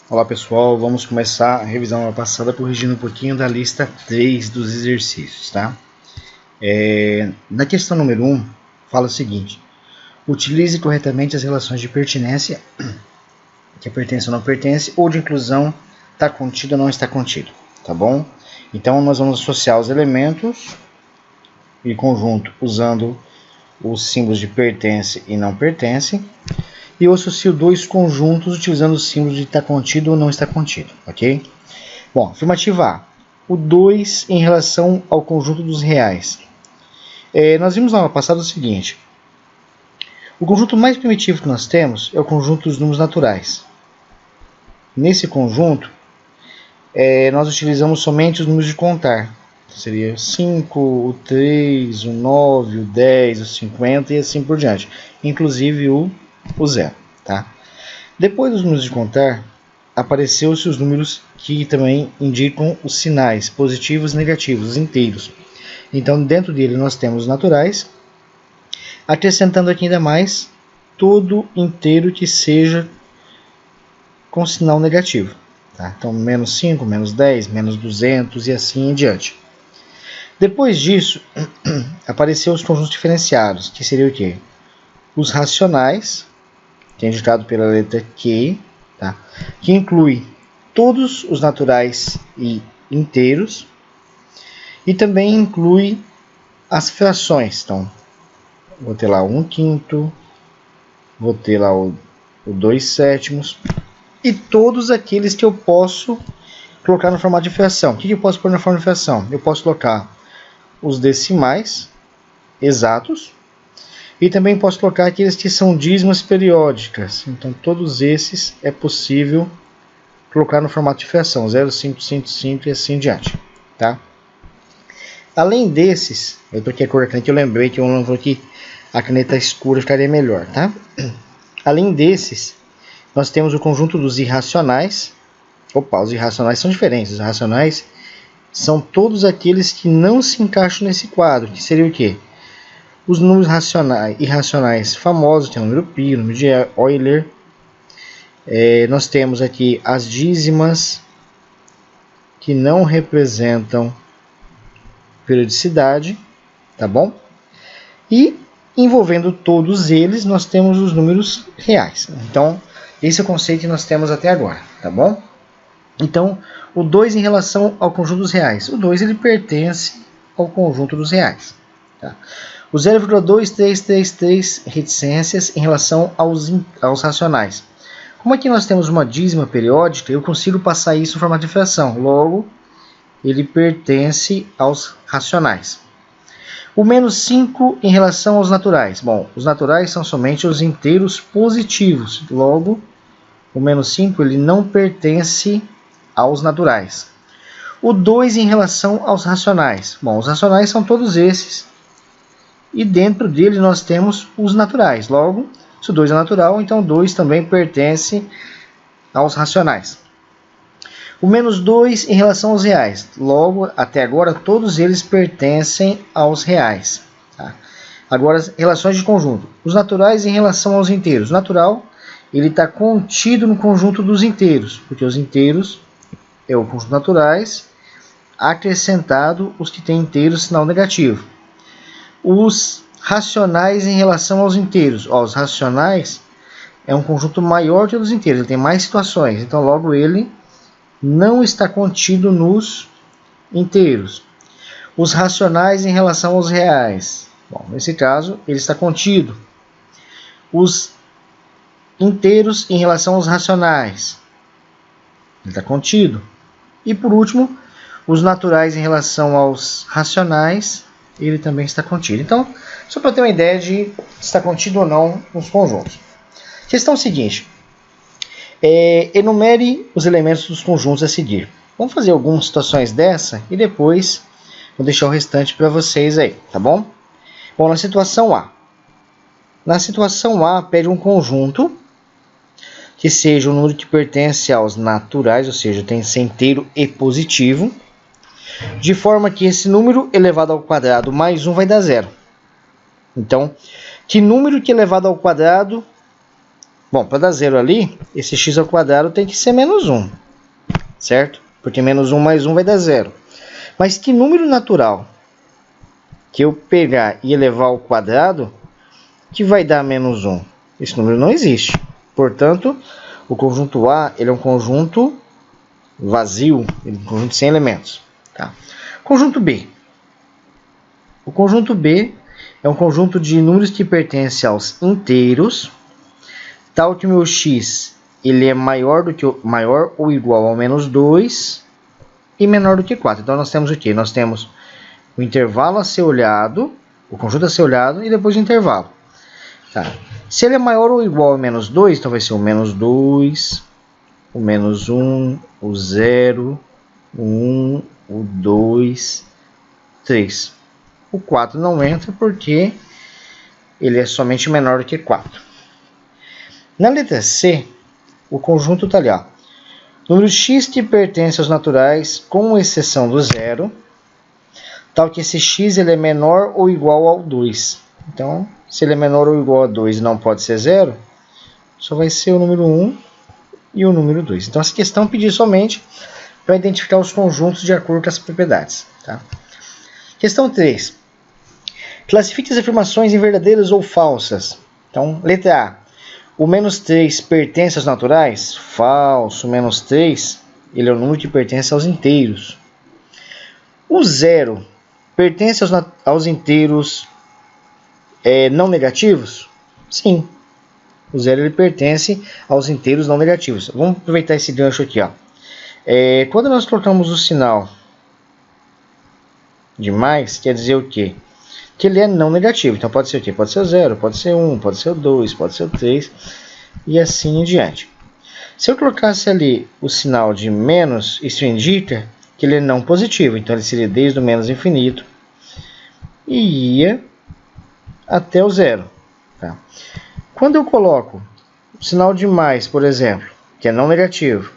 Olá pessoal, vamos começar a revisão passada corrigindo um pouquinho da lista 3 dos exercícios, tá? Na questão número 1, fala o seguinte: utilize corretamente as relações de pertinência, que pertence ou não pertence, ou de inclusão, está contido ou não está contido, tá bom? Então nós vamos associar os elementos e conjunto usando os símbolos de pertence e não pertence. E eu associo dois conjuntos utilizando os símbolos de está contido ou não está contido, ok? Bom, afirmativa A. O 2 em relação ao conjunto dos reais. Nós vimos na aula passada o seguinte. O conjunto mais primitivo que nós temos é o conjunto dos números naturais. Nesse conjunto, nós utilizamos somente os números de contar. Seria o 5, o 3, o 9, o 10, o 50 e assim por diante. Inclusive o zero, tá? Depois dos números de contar, apareceu-se os números que também indicam os sinais positivos e negativos, os inteiros. Então, dentro dele nós temos os naturais, acrescentando aqui ainda mais todo inteiro que seja com sinal negativo, tá? Então, menos 5, menos 10, menos 200 e assim em diante. Depois disso, apareceu os conjuntos diferenciados, que seria o quê? Os racionais, que é indicado pela letra Q, tá? Que inclui todos os naturais e inteiros, e também inclui as frações. Então, vou ter lá o 1/5, vou ter lá o 2/7, e todos aqueles que eu posso colocar no formato de fração. O que eu posso pôr na forma de fração? Eu posso colocar os decimais exatos, e também posso colocar aqueles que são dízimas periódicas. Então, todos esses é possível colocar no formato de fração, 0,555 e assim em diante, tá? Além desses, eu troquei a cor da caneta, eu lembrei que eu não vou aqui, a caneta escura ficaria melhor, tá? Além desses, nós temos o conjunto dos irracionais. Opa, os irracionais são diferentes. Os irracionais são todos aqueles que não se encaixam nesse quadro, que seria o quê? Os números irracionais famosos, que é o número π, o número de Euler. Nós temos aqui as dízimas, que não representam periodicidade, tá bom? E envolvendo todos eles, nós temos os números reais. Então, esse é o conceito que nós temos até agora, tá bom? Então, o 2 em relação ao conjunto dos reais. O 2 ele pertence ao conjunto dos reais, tá? O 0,2333 reticências em relação aos racionais. Como aqui nós temos uma dízima periódica, eu consigo passar isso em formato de fração. Logo, ele pertence aos racionais. O menos 5 em relação aos naturais. Bom, os naturais são somente os inteiros positivos. Logo, o menos 5 ele não pertence aos naturais. O 2 em relação aos racionais. Bom, os racionais são todos esses. E dentro dele nós temos os naturais. Logo, se o 2 é natural, então o 2 também pertence aos racionais. O menos 2 em relação aos reais. Logo, até agora, todos eles pertencem aos reais. Tá? Agora, as relações de conjunto. Os naturais em relação aos inteiros. O natural, ele está contido no conjunto dos inteiros, porque os inteiros é o conjunto naturais, acrescentado os que têm inteiros sinal negativo. Os racionais em relação aos inteiros. Os racionais é um conjunto maior que os inteiros, ele tem mais situações, então logo ele não está contido nos inteiros. Os racionais em relação aos reais. Bom, nesse caso, ele está contido. Os inteiros em relação aos racionais. Ele está contido. E por último, os naturais em relação aos racionais, ele também está contido. Então, só para ter uma ideia de se está contido ou não nos conjuntos. Questão seguinte. Enumere os elementos dos conjuntos a seguir. Vamos fazer algumas situações dessa e depois vou deixar o restante para vocês aí, tá bom? Bom, na situação A. Na situação A, pede um conjunto que seja um número que pertence aos naturais, ou seja, tem que ser inteiro e positivo, de forma que esse número elevado ao quadrado mais 1 vai dar 0. Então, que número que elevado ao quadrado Bom, para dar 0 ali, esse x ao quadrado tem que ser menos 1, certo? Porque menos 1 mais 1 vai dar 0. Mas que número natural que eu pegar e elevar ao quadrado que vai dar menos 1? Esse número não existe. Portanto, o conjunto A ele é um conjunto vazio, ele é um conjunto sem elementos. Tá? Conjunto B. O conjunto B é um conjunto de números que pertencem aos inteiros, tal que o meu x ele é maior ou igual ao menos 2 e menor do que 4. Então nós temos o quê? Nós temos o intervalo a ser olhado, o conjunto a ser olhado e depois o intervalo. Tá. Se ele é maior ou igual a menos 2, então vai ser o menos 2, o menos 1, o 0, o 1, o 2, 3. O 4 não entra porque ele é somente menor do que 4. Na letra C, o conjunto está ali. Ó. Número x que pertence aos naturais, com exceção do 0, tal que esse x ele é menor ou igual ao 2. Então, se ele é menor ou igual a 2 e não pode ser 0, só vai ser o número 1 e o número 2. Então, essa questão pediu somente para identificar os conjuntos de acordo com as propriedades. Tá? Questão 3. Classifique as afirmações em verdadeiras ou falsas. Então, letra A. O menos 3 pertence aos naturais? Falso. Menos 3 ele é o número que pertence aos inteiros. O 0 pertence aos inteiros não negativos? Sim. O 0 ele pertence aos inteiros não negativos. Vamos aproveitar esse gancho aqui. Ó. Quando nós colocamos o sinal de mais, quer dizer o quê? Que ele é não negativo. Então pode ser o quê? Pode ser o 0, pode ser 1, pode ser o 2, pode ser o 3 e assim em diante. Se eu colocasse ali o sinal de menos, isso indica que ele é não positivo. Então ele seria desde o menos infinito e ia até o 0. Tá? Quando eu coloco o sinal de mais, por exemplo, que é não negativo,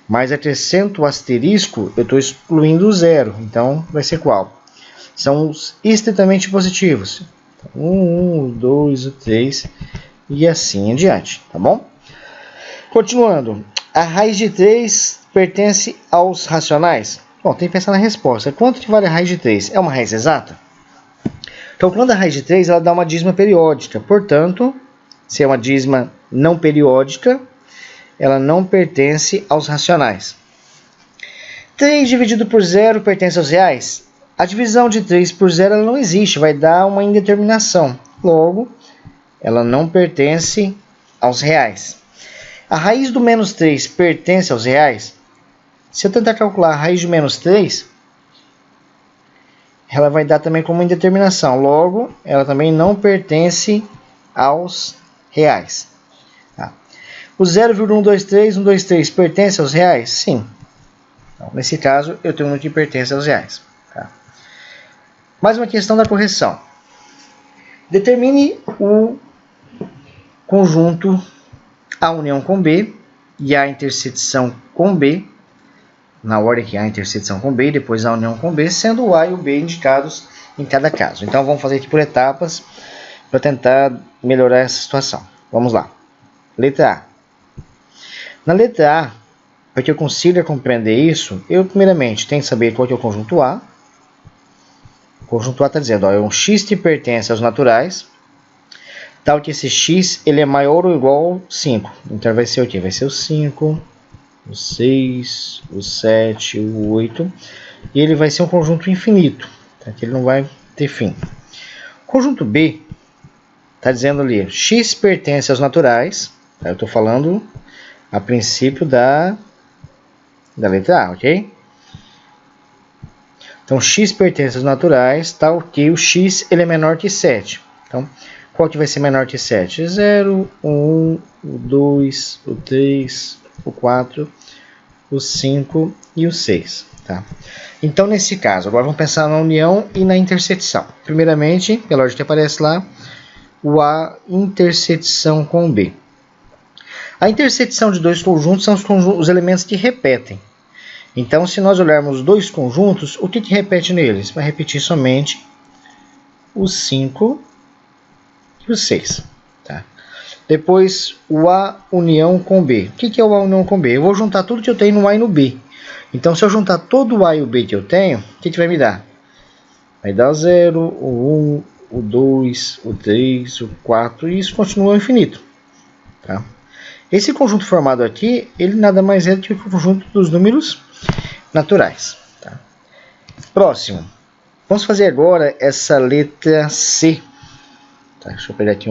mas acrescento o asterisco, eu estou excluindo o 0. Então vai ser qual? São os estritamente positivos. 1, 2, 3 e assim em diante, tá bom? Continuando, a raiz de 3 pertence aos racionais? Bom, tem que pensar na resposta. Quanto que vale a raiz de 3? É uma raiz exata? Calculando a raiz de 3, ela dá uma dízima periódica. Portanto, se é uma dízima não periódica, ela não pertence aos racionais. 3 dividido por 0 pertence aos reais? A divisão de 3 por 0 ela não existe, vai dar uma indeterminação. Logo, ela não pertence aos reais. A raiz do menos 3 pertence aos reais? Se eu tentar calcular a raiz de menos 3, ela vai dar também como indeterminação. Logo, ela também não pertence aos reais. Tá. O 0,123, 123 pertence aos reais? Sim. Então, nesse caso, eu tenho um que pertence aos reais. Tá. Mais uma questão da correção. Determine o conjunto A união com B e A interseção com B, na ordem que A interseção com B e depois A união com B, sendo o A e o B indicados em cada caso. Então vamos fazer aqui por etapas para tentar melhorar essa situação. Vamos lá. Letra A. Na letra A, para que eu consiga compreender isso, eu primeiramente tenho que saber qual que é o conjunto A. O conjunto A está dizendo, ó, é um x que pertence aos naturais, tal que esse x ele é maior ou igual a 5. Então vai ser o quê? Vai ser o 5, o 6, o 7, o 8. E ele vai ser um conjunto infinito, tá? Que ele não vai ter fim. O conjunto B está dizendo ali, x pertence aos naturais. Tá? Eu estou falando a princípio da letra A, ok? Então, x pertence aos naturais, tal que o x ele é menor que 7. Então, qual que vai ser menor que 7? 0, o 1, o 2, o 3, o 4, o 5 e o 6. Tá? Então, nesse caso, agora vamos pensar na união e na interseção. Primeiramente, pela ordem que aparece lá, o A interseção com o B. A interseção de dois conjuntos são os elementos que repetem. Então, se nós olharmos dois conjuntos, o que repete neles? Vai repetir somente o 5 e o 6. Tá? Depois o A união com B. O que é o A união com B? Eu vou juntar tudo que eu tenho no A e no B. Então, se eu juntar todo o A e o B que eu tenho, o que vai me dar? Vai dar o 0, o 1, o 2, o 3, o 4 e isso continua infinito. Tá? Esse conjunto formado aqui, ele nada mais é do que o conjunto dos números naturais. Tá? Próximo. Vamos fazer agora essa letra C. Tá? Deixa eu pegar aqui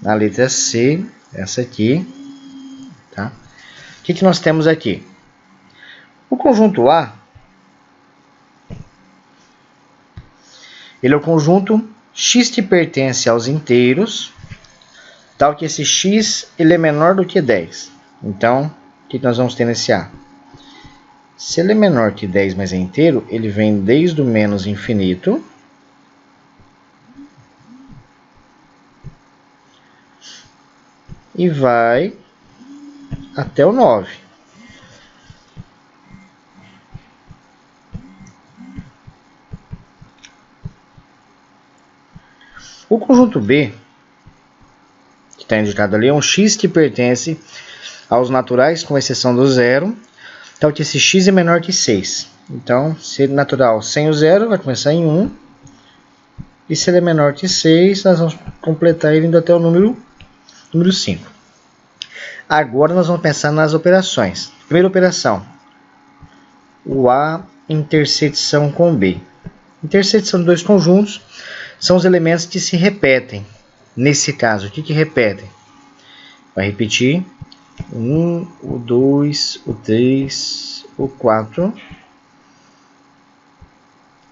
na letra C, essa aqui. Tá? O que nós temos aqui? O conjunto A, ele é o conjunto x que pertence aos inteiros, tal que esse x ele é menor do que 10. Então, o que nós vamos ter nesse A? Se ele é menor que 10, mas é inteiro, ele vem desde o menos infinito e vai até o 9. O conjunto B, que está indicado ali, é um x que pertence aos naturais, com exceção do zero, tal que esse x é menor que 6. Então, se ele é natural sem o zero, vai começar em 1. E se ele é menor que 6, nós vamos completar ele indo até o número 5. Agora nós vamos pensar nas operações. Primeira operação, o A interseção com B. Interseção de dois conjuntos são os elementos que se repetem. Nesse caso, o que repetem? Vai repetir o 1, o 2, o 3, o 4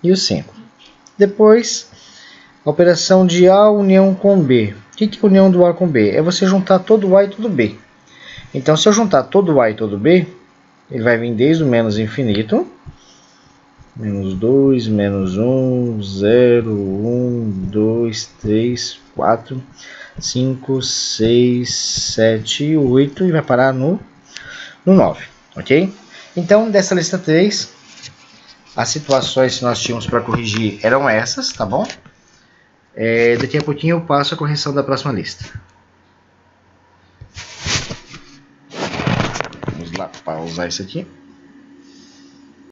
e o 5. Depois, a operação de A união com B. O que é a união do A com B? É você juntar todo o A e todo o B. Então, se eu juntar todo o A e todo o B, ele vai vir desde o menos infinito. Menos 2, menos 1, 0, 1, 2, 3, 4, 5, 6, 7, 8 e vai parar no 9, ok? Então, dessa lista 3, as situações que nós tínhamos para corrigir eram essas, tá bom? Daqui a pouquinho eu passo a correção da próxima lista. Vamos lá, pausar isso aqui.